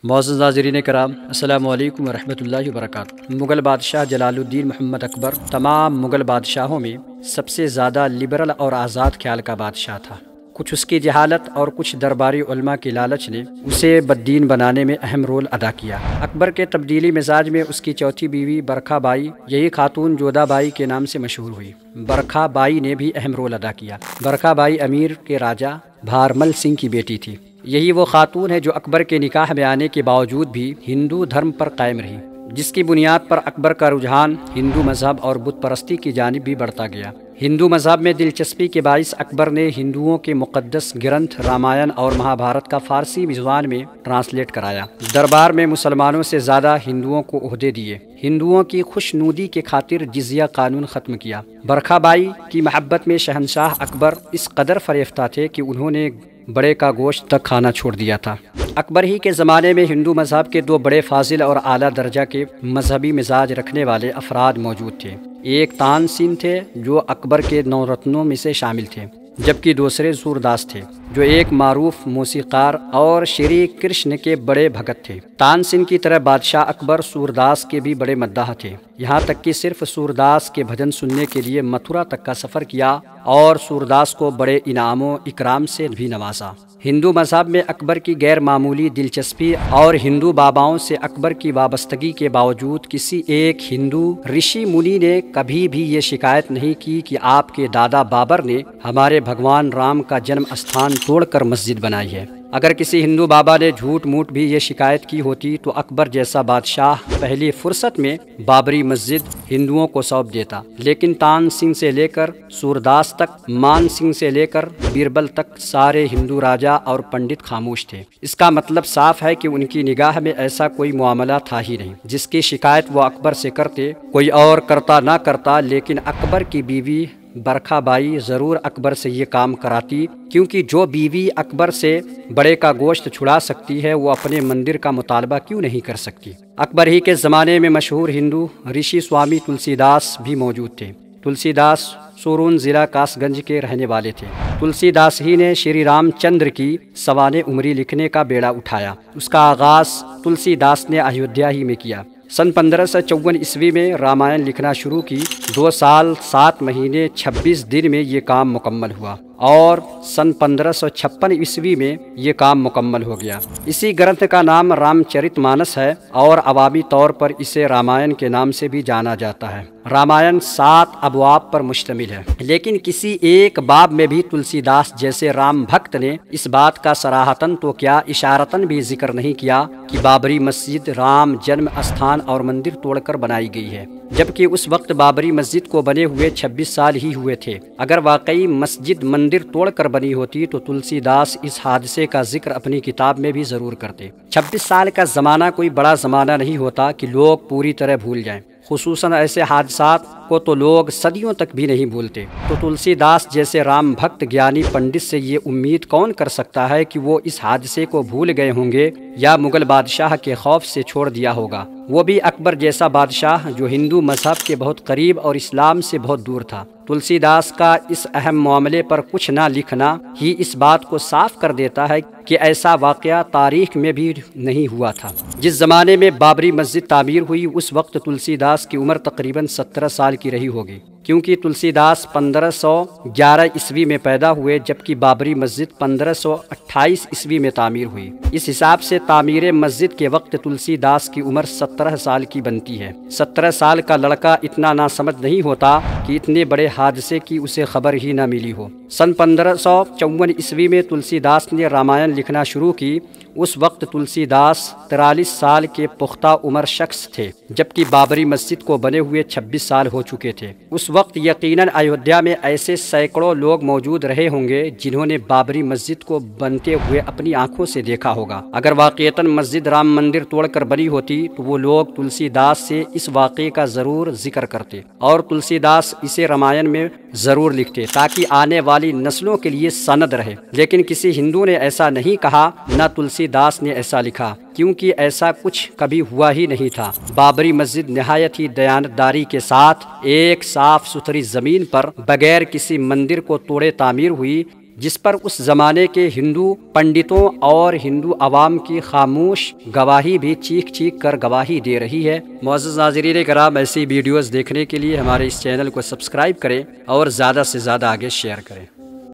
معزز ناظرین کرام، السلام علیکم ورحمۃ اللہ وبرکاتہ۔ مغل بادشاہ جلال الدین محمد اکبر تمام مغل بادشاہوں میں سب سے زیادہ لبرل اور آزاد خیال کا بادشاہ تھا۔ کچھ اس کی جہالت اور کچھ درباری علماء کی لالچ نے اسے بددین بنانے میں اہم رول ادا کیا۔ اکبر کے تبدیلی مزاج میں اس کی چوتھی بیوی برکھا بائی، یہی خاتون جودھا بائی کے نام سے مشہور ہوئی۔ برکھا بائی نے بھی اہم رول ادا کیا۔ برکھا بائی امیر کے راجہ بھارمل سنگھ کی بیٹی تھی۔ یہی وہ خاتون ہے جو اکبر کے نکاح میں آنے کے باوجود بھی ہندو دھرم پر قائم رہی، جس کی بنیاد پر اکبر کا رجحان ہندو مذہب اور بت پرستی کی جانب بھی بڑھتا گیا۔ ہندو مذہب میں دلچسپی کے باعث اکبر نے ہندوؤں کے مقدس گرنتھ رامائن اور مہابھارت کا فارسی زبان میں ٹرانسلیٹ کرایا۔ دربار میں مسلمانوں سے زیادہ ہندوؤں کو عہدے دیے۔ ہندوؤں کی خوشنودی کے خاطر جزیہ قانون ختم کیا۔ برکھا بائی کی محبت میں شہنشاہ اکبر اس قدر فریفتہ تھے کہ انہوں نے بڑے کا گوشت تک کھانا چھوڑ دیا تھا۔ اکبر ہی کے زمانے میں ہندو مذہب کے دو بڑے فاضل اور اعلیٰ درجہ کے مذہبی مزاج رکھنے والے افراد موجود تھے۔ ایک تان سین تھے جو اکبر کے 9 رتنوں میں سے شامل تھے، جبکہ دوسرے سورداس تھے جو ایک معروف موسیقار اور شری کرشن کے بڑے بھگت تھے۔ تان سین کی طرح بادشاہ اکبر سورداس کے بھی بڑے مداح تھے، یہاں تک کہ صرف سورداس کے بھجن سننے کے لیے متھرا تک کا سفر کیا اور سورداس کو بڑے انعام و اکرام سے بھی نوازا۔ ہندو مذہب میں اکبر کی غیر معمولی دلچسپی اور ہندو باباؤں سے اکبر کی وابستگی کے باوجود کسی ایک ہندو رشی منی نے کبھی بھی یہ شکایت نہیں کی کہ آپ کے دادا بابر نے ہمارے بھگوان رام کا جنم استھان توڑ کر مسجد بنائی ہے۔ اگر کسی ہندو بابا نے جھوٹ موٹ بھی یہ شکایت کی ہوتی تو اکبر جیسا بادشاہ پہلی فرصت میں بابری مسجد ہندوؤں کو سونپ دیتا، لیکن تان سنگھ سے لے کر سورداس تک، مان سنگھ سے لے کر بیربل تک سارے ہندو راجا اور پنڈت خاموش تھے۔ اس کا مطلب صاف ہے کہ ان کی نگاہ میں ایسا کوئی معاملہ تھا ہی نہیں جس کی شکایت وہ اکبر سے کرتے، کوئی اور کرتا نہ کرتا، لیکن اکبر کی بیوی برکھا بائی ضرور اکبر سے یہ کام کراتی، کیونکہ جو بیوی اکبر سے بڑے کا گوشت چھڑا سکتی ہے وہ اپنے مندر کا مطالبہ کیوں نہیں کر سکتی۔ اکبر ہی کے زمانے میں مشہور ہندو رشی سوامی تلسی داس بھی موجود تھے۔ تلسی داس سورون ضلع کاس گنج کے رہنے والے تھے۔ تلسی داس ہی نے شری رام چندر کی سوانح عمری لکھنے کا بیڑا اٹھایا۔ اس کا آغاز تلسی داس نے ایودھیا ہی میں کیا۔ سن 1554 عیسوی میں رامائن لکھنا شروع کی۔ 2 سال 7 مہینے 26 دن میں یہ کام مکمل ہوا اور سن 1556 عیسوی میں یہ کام مکمل ہو گیا۔ اسی گرنتھ کا نام رام چرت مانس ہے اور عوامی طور پر اسے رامائن کے نام سے بھی جانا جاتا ہے۔ رامائن 7 ابواب پر مشتمل ہے، لیکن کسی ایک باب میں بھی تلسی داس جیسے رام بھکت نے اس بات کا صراحتاً تو کیا اشارتاً بھی ذکر نہیں کیا کہ بابری مسجد رام جنم استھان اور مندر توڑ کر بنائی گئی ہے، جبکہ اس وقت بابری مسجد کو بنے ہوئے 26 سال ہی ہوئے تھے۔ اگر واقعی مسجد مندر توڑ کر بنی ہوتی تو تلسی داس اس حادثے کا ذکر اپنی کتاب میں بھی ضرور کرتے۔ 26 سال کا زمانہ کوئی بڑا زمانہ نہیں ہوتا کہ لوگ پوری طرح بھول جائیں، خصوصاً ایسے حادثات کو تو لوگ صدیوں تک بھی نہیں بھولتے۔ تو تلسی داس جیسے رام بھکت گیانی پنڈت سے یہ امید کون کر سکتا ہے کہ وہ اس حادثے کو بھول گئے ہوں گے یا مغل بادشاہ کے خوف سے چھوڑ دیا ہوگا، وہ بھی اکبر جیسا بادشاہ جو ہندو مذہب کے بہت قریب اور اسلام سے بہت دور تھا۔ تلسی داس کا اس اہم معاملے پر کچھ نہ لکھنا ہی اس بات کو صاف کر دیتا ہے کہ ایسا واقعہ تاریخ میں بھی نہیں ہوا تھا۔ جس زمانے میں بابری مسجد تعمیر ہوئی اس وقت تلسی داس کی عمر تقریباً 17 سال کی رہی ہوگی، کیونکہ تلسی داس 1511 عیسوی میں پیدا ہوئے، جبکہ بابری مسجد 1528 عیسوی میں تعمیر ہوئی۔ اس حساب سے تعمیر مسجد کے وقت تلسی داس کی عمر 17 سال کی بنتی ہے۔ 17 سال کا لڑکا اتنا ناسمجھ نہیں ہوتا کہ اتنے بڑے حادثے کی اسے خبر ہی نہ ملی ہو۔ سن 1554 عیسوی میں تلسی داس نے رامائن لکھنا شروع کی۔ اس وقت تلسی داس 43 سال کے پختہ عمر شخص تھے، جبکہ بابری مسجد کو بنے ہوئے 26 سال ہو چکے تھے۔ اس وقت یقیناً ایودھیا میں ایسے سینکڑوں لوگ موجود رہے ہوں گے جنہوں نے بابری مسجد کو بنتے ہوئے اپنی آنکھوں سے دیکھا ہوگا۔ اگر واقعتاً مسجد رام مندر توڑ کر بنی ہوتی تو وہ لوگ تلسی داس سے اس واقعے کا ضرور ذکر کرتے اور تلسی داس اسے رامائن میں ضرور لکھتے تاکہ آنے والی نسلوں کے لیے سند رہے، لیکن کسی ہندو نے ایسا نہیں کہا، نہ تلسی داس نے ایسا لکھا، کیونکہ ایسا کچھ کبھی ہوا ہی نہیں تھا۔ بابری مسجد نہایت ہی دیانتداری کے ساتھ ایک صاف ستھری زمین پر بغیر کسی مندر کو توڑے تعمیر ہوئی۔ جس پر اس زمانے کے ہندو پنڈتوں اور ہندو عوام کی خاموش گواہی بھی چیخ چیخ کر گواہی دے رہی ہے۔ معزز ناظرین کرام، ایسی ویڈیوز دیکھنے کے لیے ہمارے اس چینل کو سبسکرائب کریں اور زیادہ سے زیادہ آگے شیئر کریں۔